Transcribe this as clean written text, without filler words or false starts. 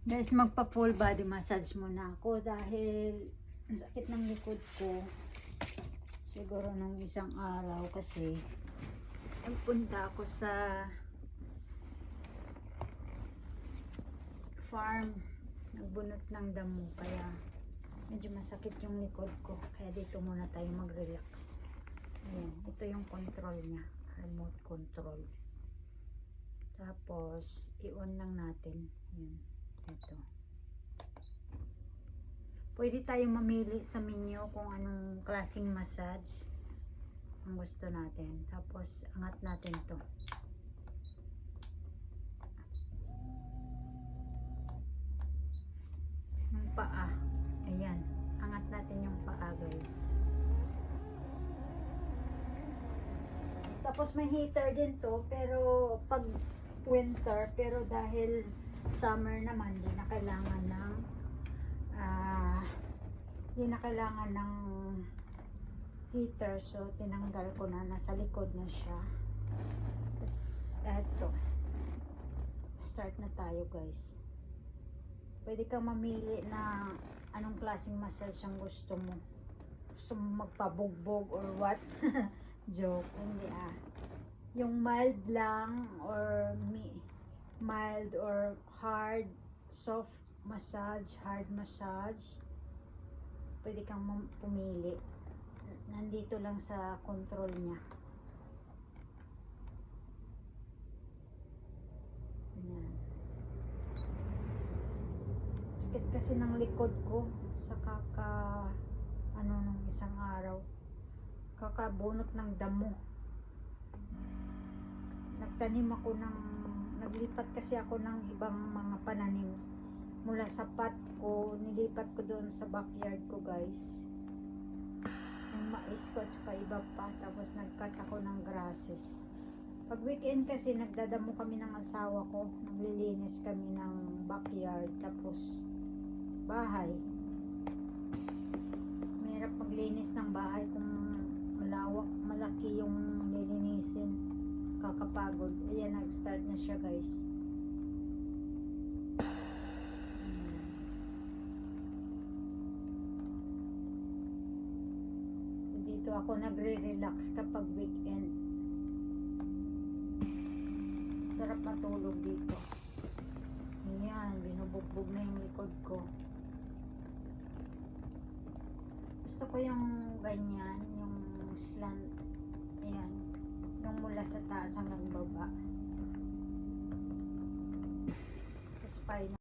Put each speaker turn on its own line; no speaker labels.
Guys, magpa full body massage muna ako dahil ang sakit ng likod ko. Siguro nung isang araw kasi nagpunta ako sa farm, nagbunot ng damo, kaya medyo masakit yung likod ko. Kaya dito muna tayo mag-relax. Ayan, ito yung control niya, remote control. Tapos i-on lang natin. Ayan. Ito. Pwede tayong mamili sa menu kung anong klaseng massage ang gusto natin. Tapos angat natin to. Yung paa. Ayan. Angat natin yung paa, guys. Tapos may heater din to, pero pag winter, pero dahil summer naman, di na kailangan ng heater, so tinanggal ko na, nasa likod na siya. Tapos eto, start na tayo, guys. Pwede kang mamili na anong klaseng massage ang gusto mo. Gusto mo magpabugbog or what? Joke, hindi yung mild lang or mild or hard, soft massage, hard massage. Pwede kang pumili. Nandito lang sa control niya. Ayan. Sakit kasi ng likod ko sa nung isang araw. Kakabunot ng damo. Naglipat kasi ako ng ibang mga pananim mula sa pot ko, nilipat ko doon sa backyard ko, guys, yung mais ko at saka iba pa. Tapos nagcut ako ng grasses. Pag weekend kasi nagdadamo kami ng asawa ko, naglilinis kami ng backyard tapos bahay. Mahirap maglinis ng bahay kung malaki yung lilinisin, kakapagod. Ayan, nag-start na siya, guys. Dito ako nagre-relax kapag weekend. Sarap matulog dito. Ayan, binubugbog na yung likod ko. Gusto ko yung ganyan, yung slant. Ayan, yung mula sa taas hanggang baba. Sa spine.